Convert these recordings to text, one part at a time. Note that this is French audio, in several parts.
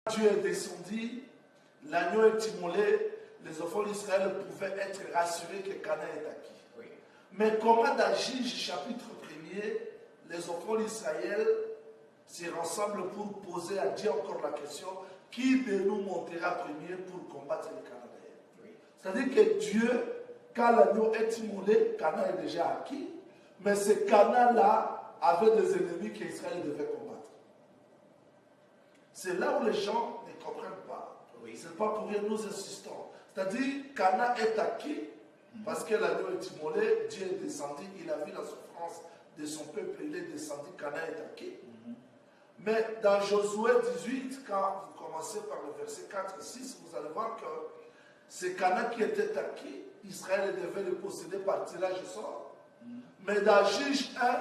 Dieu est descendu, l'agneau est immolé, les enfants d'Israël pouvaient être rassurés que Canaan est acquis. Oui. Mais comment dans Juge chapitre 1er, les enfants d'Israël se rassemblent pour poser à Dieu encore la question, qui de nous montera premier pour combattre les Cananéens? Oui. C'est-à-dire que Dieu, quand l'agneau est immolé, Canaan est déjà acquis, mais ce Canaan-là avait des ennemis qu'Israël devait combattre. C'est là où les gens ne comprennent pas. Oui. Ce n'est pas pour rien nous insistons. C'est-à-dire, Canaan est acquis parce que l'agneau est immolé, Dieu est descendu, il a vu la souffrance de son peuple, il est descendu, Canaan est acquis. Mais dans Josué 18, quand vous commencez par le verset 4 et 6, vous allez voir que c'est Canaan qui était acquis, Israël devait le posséder par tirage au sort. Mais dans Juge 1,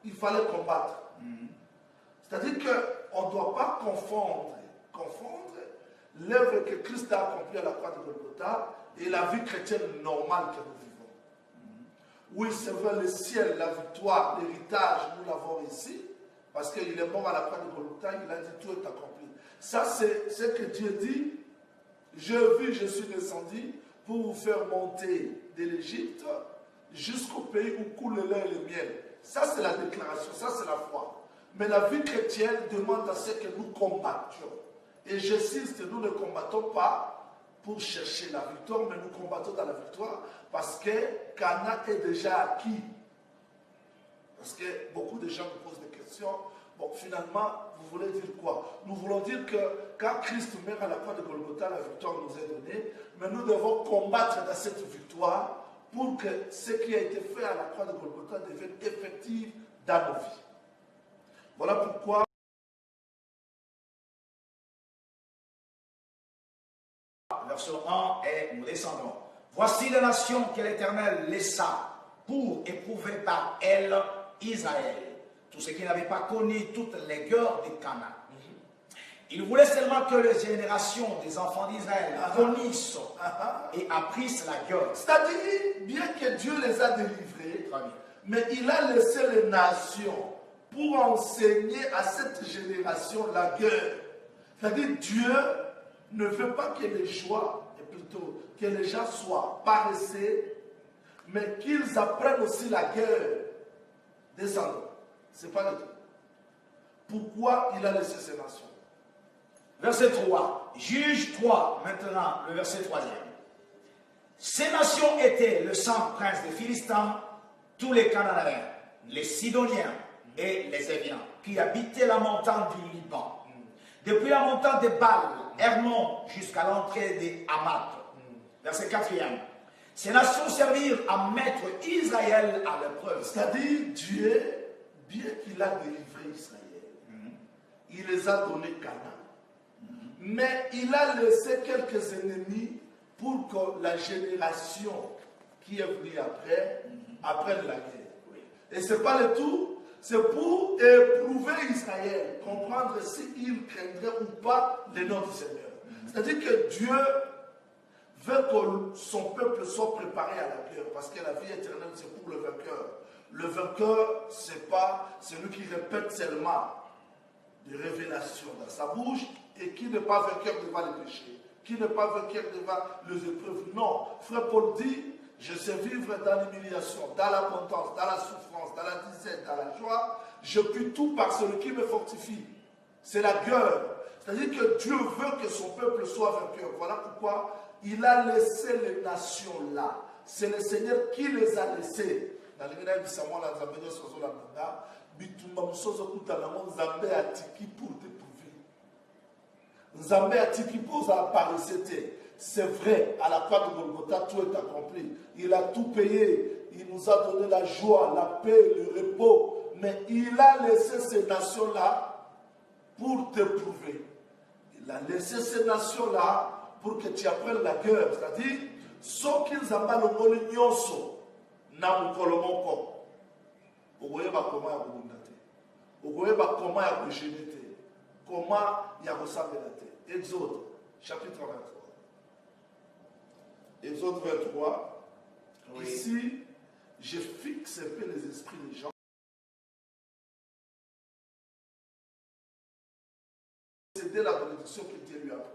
il fallait combattre. C'est-à-dire qu'on ne doit pas confondre l'œuvre que Christ a accomplie à la croix de Golgotha et la vie chrétienne normale que nous vivons. Oui, c'est vrai, le ciel, la victoire, l'héritage, nous l'avons ici, parce qu'il est mort à la croix de Golgotha, il a dit tout est accompli. Ça, c'est ce que Dieu dit. Je suis descendu pour vous faire monter de l'Égypte jusqu'au pays où coule le lait et le miel. Ça, c'est la déclaration, ça, c'est la foi. Mais la vie chrétienne demande à ce que nous combattions. Et j'insiste, nous ne combattons pas pour chercher la victoire, mais nous combattons dans la victoire parce que Canaan est déjà acquis. Parce que beaucoup de gens me posent des questions. Bon, finalement, vous voulez dire quoi? Nous voulons dire que quand Christ meurt à la croix de Golgotha, la victoire nous est donnée, mais nous devons combattre dans cette victoire pour que ce qui a été fait à la croix de Golgotha devienne effectif dans nos vies. Voilà pourquoi verset 1 et nous descendons. Voici la nation que l'Éternel laissa pour éprouver par elle Israël, tous ceux qui n'avaient pas connu toutes les guerres de Canaan. Il voulait seulement que les générations des enfants d'Israël connaissent et apprissent la guerre. C'est-à-dire, bien que Dieu les a délivrés, mais il a laissé les nations pour enseigner à cette génération la guerre. C'est-à-dire, Dieu ne veut pas que les joies, et plutôt que les gens soient paresseux, mais qu'ils apprennent aussi la guerre. Descendons. Ce n'est pas le tout. Pourquoi il a laissé ces nations? Verset 3. Juge 3, maintenant, le verset 3e. Ces nations étaient le 100 princes des Philistins, tous les Cananéens, les Sidoniens et les Éviens, qui habitaient la montagne du Liban. Depuis la montagne de Baal, Hermon, jusqu'à l'entrée des Hamath. Verset 4e. Ces nations servirent à mettre Israël à l'épreuve. C'est-à-dire, Dieu, bien qu'il a délivré Israël, il les a donné Canaan. Mais il a laissé quelques ennemis pour que la génération qui est venue après apprenne la guerre. Et ce n'est pas le tout, c'est pour éprouver Israël, comprendre s'il craindrait ou pas le nom du Seigneur. C'est-à-dire que Dieu veut que son peuple soit préparé à la guerre, parce que la vie éternelle, c'est pour le vainqueur. Le vainqueur, ce n'est pas celui qui répète seulement des révélations dans sa bouche et qui n'est pas vainqueur devant les péchés, qui n'est pas vainqueur devant les épreuves. Non, frère Paul dit, je sais vivre dans l'humiliation, dans l'abondance, dans la souffrance, dans la disette, dans la joie. Je puis tout par celui qui me fortifie. C'est la guerre. C'est-à-dire que Dieu veut que son peuple soit vainqueur. Voilà pourquoi il a laissé les nations là. C'est le Seigneur qui les a laissés. Dans les Samuel, Nzambe atiki pour t'éprouver. Nzambe atiki pour apparaître. C'est vrai, à la croix de Golgotha, tout est accompli. Il a tout payé. Il nous a donné la joie, la paix, le repos. Mais il a laissé ces nations-là pour t'éprouver. Il a laissé ces nations-là pour que tu apprennes la guerre. C'est-à-dire, ceux qui nous ont mis le nyonso, na mukolomoko. Ogoyeba comment ya kubundate. Ogoyeba comment ya kujenete. Comment ya kusambelate. Exode, chapitre 23. Exode 23. Oui. Ici, je fixe un peu les esprits des gens. posséder la bénédiction que Dieu lui a promis.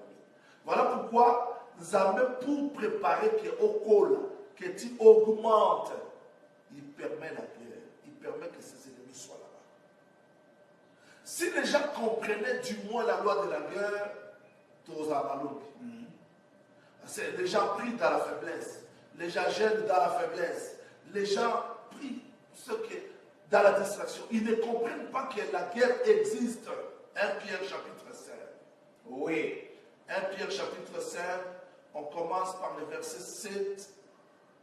Voilà pourquoi nous avons pour préparer que au col, que tu augmentes, il permet la guerre, il permet que ses ennemis soient là-bas. Si les gens comprenaient du moins la loi de la guerre, tous à Malou. C'est les gens prient dans la faiblesse, les gens gênent dans la faiblesse, les gens prient ce qui est dans la distraction. Ils ne comprennent pas que la guerre existe. 1 Pierre chapitre 5. Oui. 1 Pierre chapitre 5, on commence par le verset 7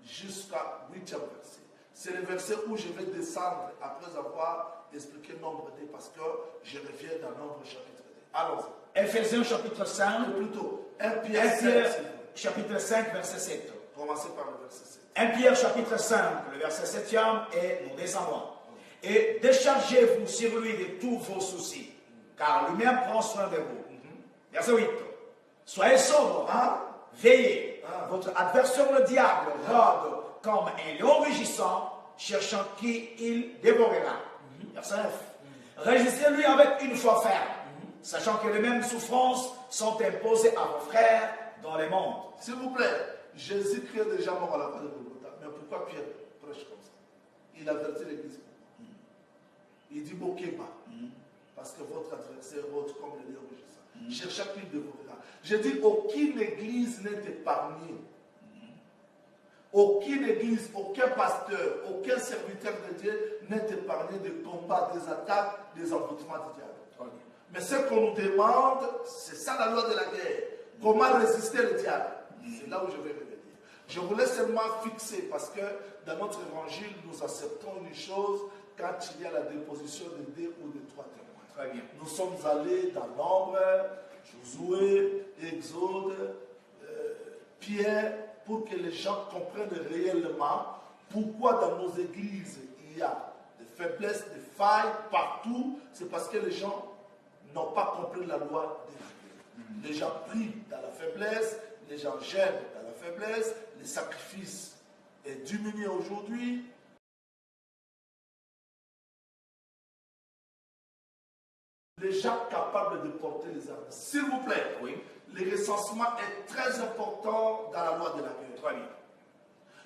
jusqu'à 8e verset. C'est le verset où je vais descendre après avoir expliqué nombre D parce que je reviens dans nombre chapitre D. Allons-y. Ephésiens chapitre 5. Ou plutôt 1 Pierre 5. Chapitre 5, verset 7. Commencez par le verset 7. 1 Pierre chapitre 5, le verset 7e, et nous descendons. Et déchargez-vous sur lui de tous vos soucis, car lui-même prend soin de vous. Verset 8. Soyez sobres, veillez. Votre adversaire le diable rôde comme un lion rugissant, cherchant qui il dévorera. Verset 9. Résistez-lui avec une foi ferme, sachant que les mêmes souffrances sont imposées à vos frères dans les mondes. S'il vous plaît, Jésus-Christ est déjà mort à la croix de Golgotha. Mais pourquoi Pierre prêche comme ça? Il avertit l'église. Il dit moquez pas. Parce que votre adversaire rôde comme le lion rugissant. Cherchez qui il dévorera. Je dis aucune église n'est épargnée. Aucune église, aucun pasteur, aucun serviteur de Dieu n'est épargné des combats, des attaques, des envoûtements du diable. Mais ce qu'on nous demande, c'est ça la loi de la guerre. Comment résister le diable? C'est là où je vais revenir. Je voulais seulement fixer parce que dans notre évangile, nous acceptons une chose quand il y a la déposition de 2 ou de 3 témoins. Très bien. Nous sommes allés dans Nombre, Josué, Exode, Pierre, pour que les gens comprennent réellement pourquoi dans nos églises il y a des faiblesses, des failles partout. C'est parce que les gens n'ont pas compris la loi de Dieu. Les gens prient dans la faiblesse, les gens gênent dans la faiblesse, les sacrifices est diminué aujourd'hui. Les gens capables de porter les armes. S'il vous plaît, Oui. le recensement est très important dans la loi de la guerre. Très bien.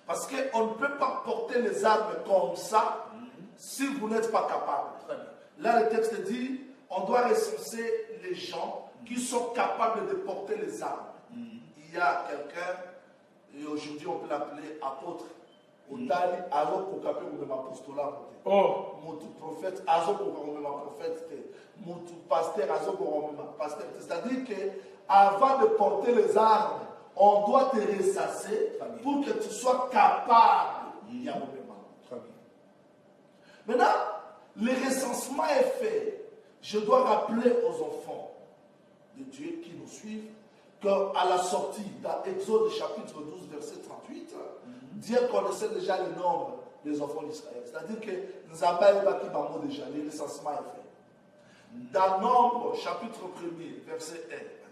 Parce qu'on ne peut pas porter les armes comme ça si vous n'êtes pas capable. Très bien. Là, le texte dit, on doit recenser les gens qui sont capables de porter les armes. Il y a quelqu'un, et aujourd'hui on peut l'appeler apôtre, Otali, Azo Kokape ou même apostolat. Oh. Mon prophète, Azo Kokape ou même prophète, mon pasteur, Azo Kokape ou même pasteur. C'est-à-dire qu'avant de porter les armes, on doit te ressasser pour que tu sois capable. Il y a un moment. Très bien. Maintenant, le recensement est fait. Je dois rappeler aux enfants de Dieu qui nous suivent qu'à la sortie, dans Exode chapitre 12, verset 38, Dieu connaissait déjà le nombre des enfants d'Israël. C'est-à-dire que nous avons déjà, le recensement est fait. Dans Nombre chapitre 1er, verset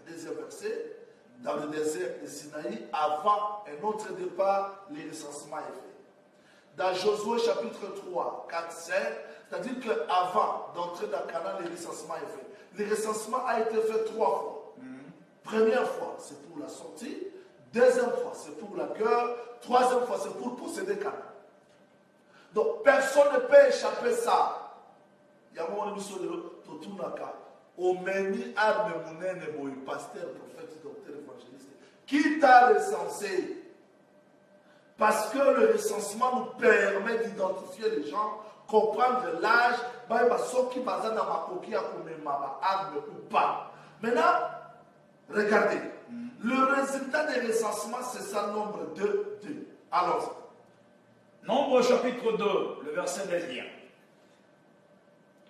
1, deuxième verset, dans le désert de Sinaï, avant un autre départ, le recensement est fait. Dans Josué chapitre 3, 4, 5, c'est-à-dire qu'avant d'entrer dans Canaan, le recensement est fait. Le recensement a été fait 3 fois. Première fois, c'est pour la sortie. Deuxième fois, c'est pour la guerre. Troisième fois, c'est pour posséder Canaan. Donc, personne ne peut échapper ça. Il y a un moment où il y a au menu arme mounene boy pasteur, prophète, docteur, évangéliste. Qui t'a recensé? Parce que le recensement nous permet d'identifier les gens, comprendre l'âge, ceux qui basent dans ma coquille à ma arme ou pas. Maintenant, regardez. Le résultat des recensements, c'est ça, nombre 2. Alors, Nombre chapitre 2, le verset 9.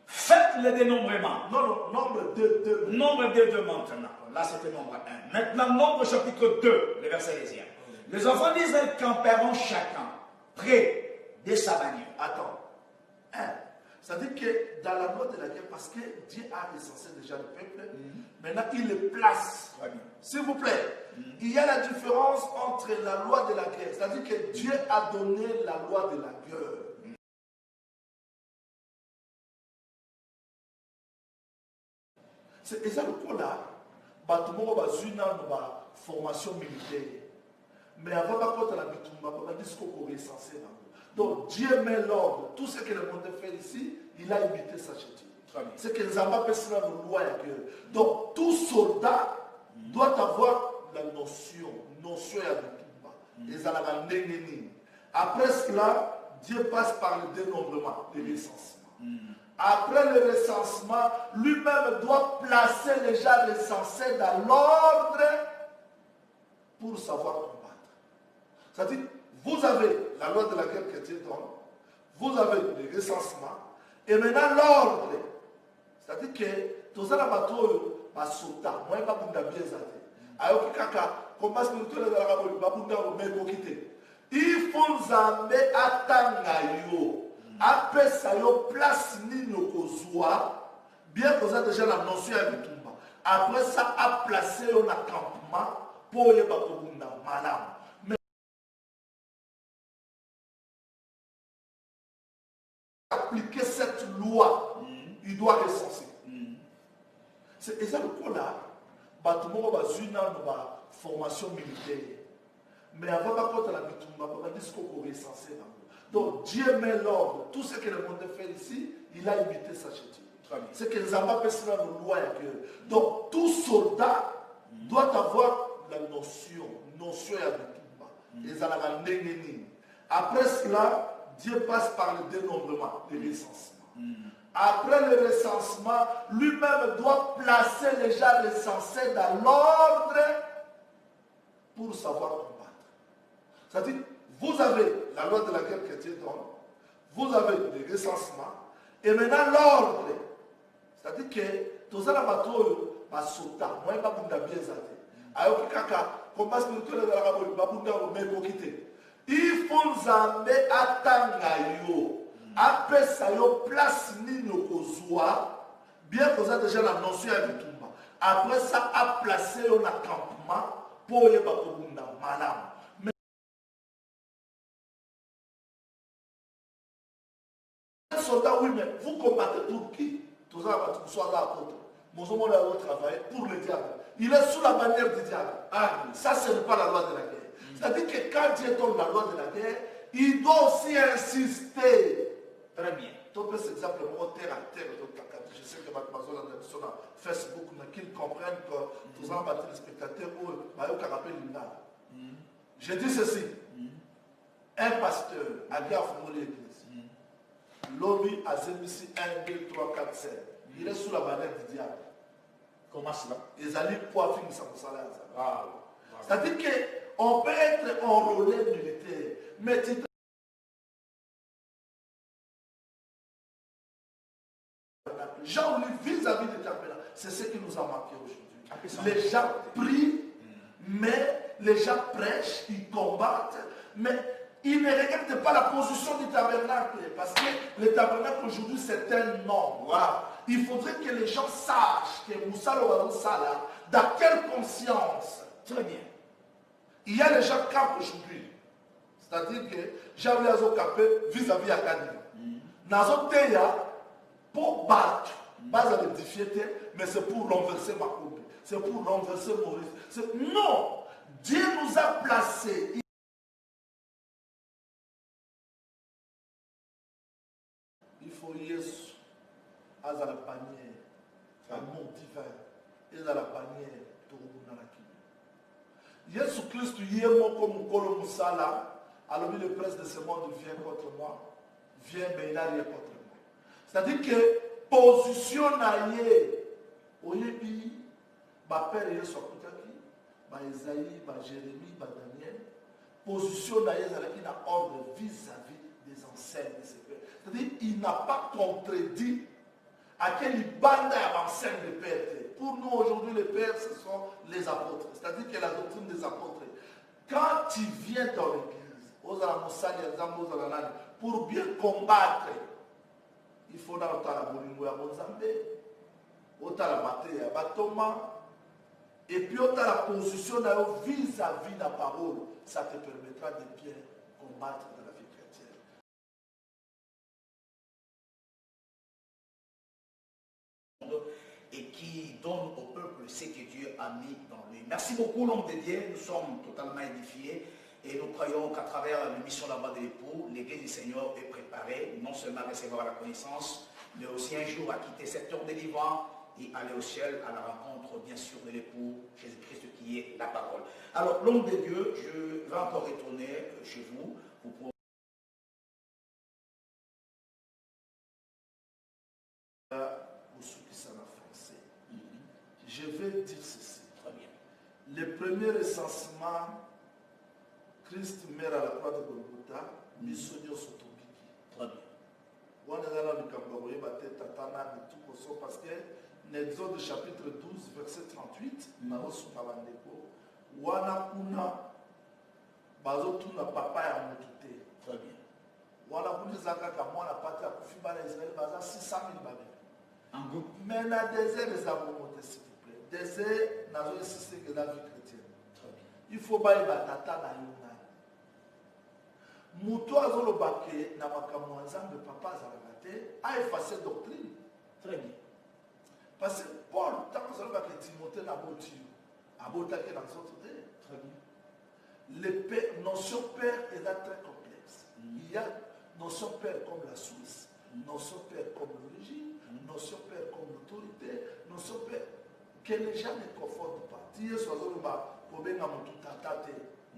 Faites le dénombrement. non, nombre 2. Nombre 2 maintenant. Là, c'était nombre 1. Maintenant, nombre chapitre 2, le verset 10. Les enfants d'Israël camperont chacun près de sa bannière. Attends. C'est-à-dire que dans la loi de la guerre, parce que Dieu a recensé déjà le peuple, maintenant il le place. S'il vous plaît, il y a la différence entre la loi de la guerre, c'est-à-dire que Dieu a donné la loi de la guerre. C'est ça le coup là. batumoko bazuna no ba formation militaire. Mais avant de la bitumba, on a dit ce qu'on est censé. Donc Dieu met l'ordre. Tout ce que le monde fait ici, il a imité sa chérie. C'est que Zamba peut se faire une loi. Donc tout soldat doit avoir la notion à bitumba. Les Alabandénéni. Après cela, Dieu passe par le dénombrement, le recensement. Après le recensement, lui-même doit placer les gens recensés dans l'ordre pour savoir combattre. C'est-à-dire, vous avez la loi de la guerre chrétienne, vous avez le recensement, et maintenant l'ordre. C'est-à-dire que tous les bateaux sont moi, je ne sais pas bien ça. Alors que combat spirituel de la République, il faut Zambé attendre. Après ça, il y a place nino kozwa, bien que vous avez déjà la notion à Bitumba. Après ça, a placé un campement pour y bakobunda madame. Mais appliquer cette loi, il doit recenser. C'est ça le coup là. Batumo bazuna no ba formation militaire. Mais avant de la Bitumba, on a dit ce qu'on est censé. Donc Dieu met l'ordre. Tout ce que le monde fait ici, il a imité sa chérie. C'est que Zamba peut se faire une loi. Donc tout soldat doit avoir la notion à Bitumba. Les Alabandénéni. Après cela, Dieu passe par le dénombrement, le recensement. Après le recensement, lui-même doit placer les gens recensés dans l'ordre pour savoir combattre. C'est-à-dire, vous avez la loi de la guerre chrétienne, vous avez le recensement, et maintenant l'ordre. C'est-à-dire que tous les bateaux sont moi, je ne sais pas bien ça. Alors que combat spirituel de la République, il faut Zambé attendre. Après ça, il y a place nino kozwa, bien que vous avez déjà la notion à Bitumba. Après ça, a placé un campement pour y bakobunda madame. Soldat, oui, mais vous combattez pour qui? Tous les soient là à côté. Mozomo a travaillé pour le diable. Il est sous la bannière du diable. Ah, ça, ce n'est pas la loi de la guerre. C'est-à-dire que quand Dieu donne la loi de la guerre, il doit aussi insister. Très bien. Tu peux exemple terre à terre. Je sais que mademoiselle a dit sur Facebook, qu'ils comprennent que tous les spectateurs ou je dis ceci. Un pasteur a bien formulé l'église. L'homme a Zémissi 1, 2, 3, 4, 7. Il est sous la bannière du diable. Comment cela? Ils allaient pouvoir finir son salaire. C'est-à-dire qu'on peut être enrôlé militaire, mais tu Jean vis-à-vis des tabernacles, c'est ce qui nous a manqué aujourd'hui. Les gens prient, mais les gens prêchent, ils combattent, mais ils ne regardent pas la position du tabernacle. Parce que le tabernacle aujourd'hui, c'est un nom. Il faudrait que les gens sachent que Moussa Loadou Sala, dans quelle conscience. Très bien. Il y a les gens campent aujourd'hui. C'est-à-dire que j'avais les capé vis-à-vis à Kadi. Nazo Teya, pour battre, pas à l'édifier, mais c'est pour renverser ma coupe. C'est pour renverser mon risque. Non! Dieu nous a placés. Il faut Yesu à la bannière, l'amour divin, et à la bannière, Yesu Christ, Yémo comme Kolo Moussala, alors le prince de ce monde vient contre moi, vient, mais il n'a rien contre moi. C'est-à-dire que position naïe, oyebi, ma père est sur Koutaki, ma Esaïe, ma Jérémie, ma Daniel, position naïe, il a ordre vis-à-vis des ancêtres de ses pères. C'est-à-dire qu'il n'a pas contredit à quel bande avancée de pères. Pour nous aujourd'hui, les pères, ce sont les apôtres. C'est-à-dire que la doctrine des apôtres. Quand tu viens dans l'église, pour bien combattre, il faut dans la Molingo à Mozambique, autant la Maté à Batoma, et puis autant la position vis-à-vis de la parole, ça te permettra de bien combattre dans la vie chrétienne. Et qui donne au peuple ce que Dieu a mis dans lui. Merci beaucoup, l'homme de Dieu. Nous sommes totalement édifiés et nous croyons qu'à travers l'émission La Voix de l'époux, l'Église du Seigneur est préparée, non seulement à recevoir la connaissance, mais aussi un jour à quitter cette heure de vivant et aller au ciel à la rencontre, bien sûr, de l'époux Jésus-Christ qui est la parole. Alors, l'homme de Dieu, je vais encore retourner chez vous. Je vais dire ceci. Très bien. Le premier recensement, Christ meurt à la croix de Golgotha, missionnaire sur Tobiki. Très bien. On est dans le Kambaroye, Tatana, et tout ça, parce que l'Exode chapitre 12, verset 38, Marosu Mabandeko, Wana Kuna, Bazotuna Papa ya Mutute. Très bien. Wana Kuna Zaka Kamwana Pati à Kufibala Israël, Baza 600 000 babés. En groupe. Mais dans le désert, les abonnements, s'il vous plaît. Désert, nous insisté que la vie chrétienne. Très bien. Il faut pas y batata na yuna. Muto azolo bake na makambo nzambe papa azalakate a effacé doctrine. Très bien. Parce que Paul, tant que azolo bake Timothée na boti, abotake dans son côté. Très bien. Les notions père est là très complexe. Il y a notion père comme la source, notion père comme l'origine, notion père comme l'autorité, notion père que les gens ne confondent pas. Tiye soazolo ba kobenga mutu tata te.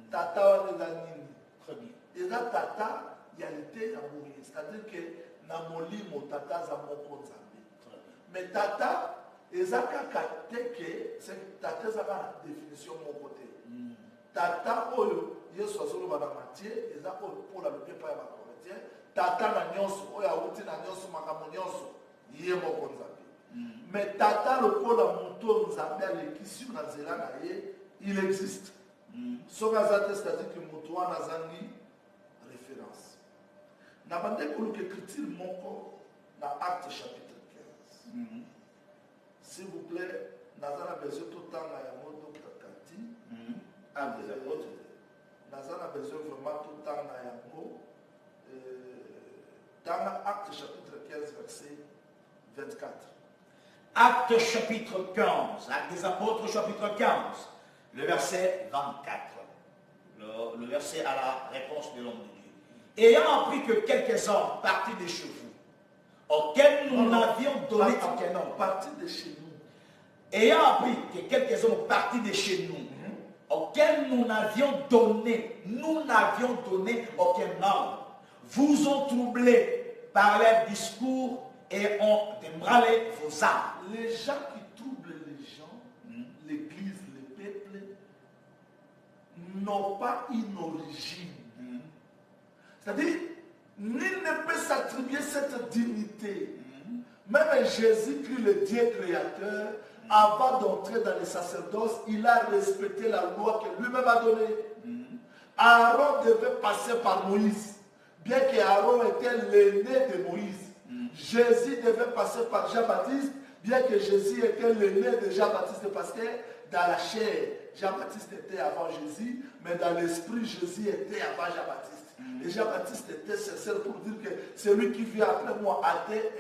Tata wana eza nini? Très bien. Eza tata yalité ya moye. C'est-à-dire que na molimo tata za moko nzambe. Mais tata eza kaka te ke tata eza kaka définition moko te. Tata oyo Yesu azoloba na Matthieu eza oyo Paul alobi epai ya bakorinthien. Tata na nyonso oyo awuti na nyonso makambo nyonso ye moko nzambe. Mais tata lokola moto nzambe alekisi na nzela na ye, il existe. Soki aza te, c'est-à-dire que moto wana azangi référence. Na bandeko luka écriture moko na Acte chapitre 15. S'il vous plaît, naza na besoin totanga yango Dr. Kati. Acte des apôtres. Naza na besoin vraiment totanga yango. Dans Acte chapitre 15 verset 24. Acte chapitre 15, Acte des apôtres chapitre 15, le verset 24. Le verset à la réponse de l'homme de Dieu. Ayant appris que quelques-uns partis de chez vous, auxquels nous n'avions donné aucun nom. Partis de chez nous. Ayant appris que quelques-uns partis de chez nous, auxquels nous n'avions donné aucun nom, vous ont troublé par leur discours et ont ébranlé vos âmes. Les gens qui troublent les gens, l'église, les peuples, n'ont pas une origine. C'est-à-dire, nul ne peut s'attribuer cette dignité. Même Jésus-Christ, le Dieu créateur, avant d'entrer dans le sacerdoce, il a respecté la loi que lui-même a donnée. Aaron devait passer par Moïse, bien qu'Aaron était l'aîné de Moïse. Jésus devait passer par Jean-Baptiste, bien que Jésus était l'aîné de Jean-Baptiste, parce que dans la chair, Jean-Baptiste était avant Jésus, mais dans l'esprit, Jésus était avant Jean-Baptiste. Et Jean-Baptiste était sincère pour dire que celui qui vient après moi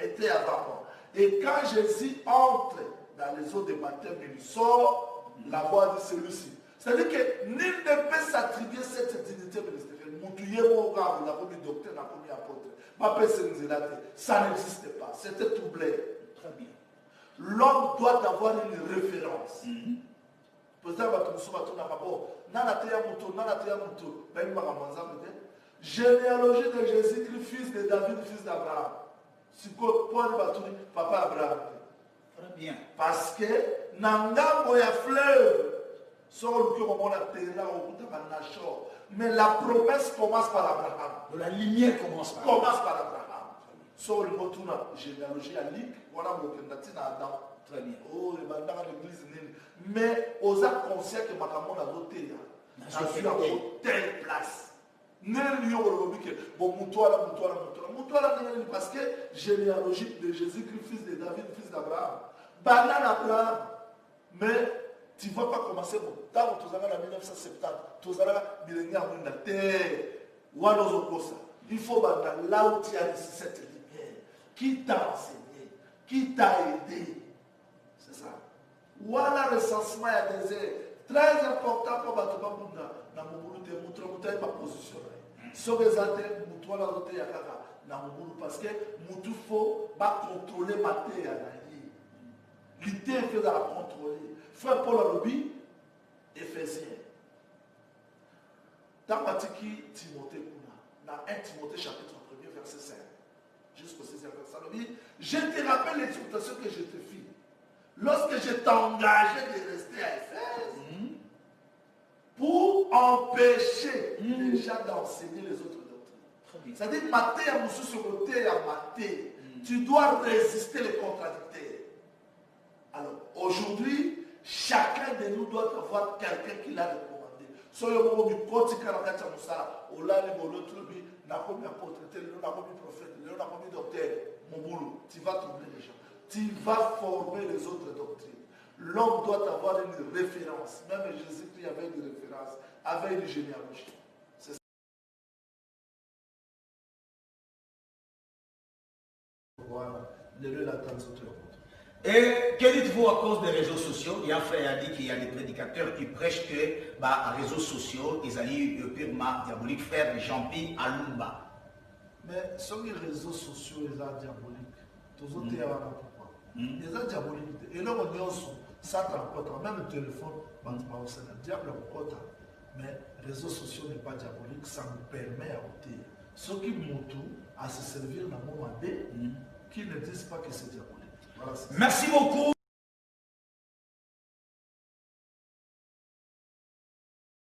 était avant moi. Et quand Jésus entre dans les eaux de baptême, il sort, la voix de celui-ci. C'est-à-dire que nul ne peut s'attribuer cette dignité ministérielle. Ça n'existait pas. C'était troublé. Très bien. L'homme doit avoir une référence. Généalogie de Jésus-Christ, fils de David, fils d'Abraham. Papa Abraham. Très bien. Parce que Nangambo ya fleuve, mais la promesse commence par Abraham. La lumière commence par Abraham. Sur le mot généalogie à Ligue, voilà mon Adam. Très bien. Oh, l'église. Mais aux actes conscients que Makamon a voté, je suis à telle place. Parce que généalogie de Jésus-Christ, fils de David, fils d'Abraham. Banane Abraham. Mais tu ne vas pas commencer bon. Tant que tu as en 1970, tu as millénaire de la terre. Il faut là où tu as reçu cette lumière. Qui t'a enseigné? Qui t'a aidé? C'est ça. Voilà le recensement à désert. Très important pour Batouba Bunda. Dans mon boulot, tu montres ma position. Sauf les autres, tu as la route dans mon boulot. Parce que il faut contrôler ma terre. L'idée fait de la contrôler. Frère Paul Alobi, Éphésiens. Dans Matiki, Timothée, dans 1 Timothée chapitre 1er, verset 5. Jusqu'au 6e verset. Je te rappelle l'exhortation que je te fis. Lorsque je t'engageais de rester à Éphèse, pour empêcher les gens d'enseigner les autres doctrines. C'est-à-dire, mater à Moussou sur le thé à mater. Tu dois résister les contradicteurs. Alors, aujourd'hui, chacun de nous doit avoir quelqu'un qui l'a recommandé. Soyez au moment du côté Karakata Moussa, au lali l'autre, n'a pas mis apôtre, n'a pas mis prophète, n'a pas mis docteur, mon boulot. Tu vas troubler les gens. Tu vas former les autres doctrines. L'homme doit avoir une référence. Même Jésus-Christ avait une référence, avait une généalogie. C'est ça. Voilà. Et que dites-vous à cause des réseaux sociaux? Il y a un frère qui a dit qu'il y a des prédicateurs qui prêchent que les réseaux sociaux, ils allaient purement diaboliques, frère Jean-Pierre Alumba. Mais sur les réseaux sociaux, ils sont diaboliques. Tous autres, il y a pourquoi. Ils sont diaboliques. Et là, on dit ça t'emporte. Même le téléphone, c'est le diable emporte. Mais les réseaux sociaux n'est pas diabolique, ça nous permet à ôter. Ceux qui montent à se servir dans le moment qui ne disent pas que c'est diabolique. Voilà, merci beaucoup.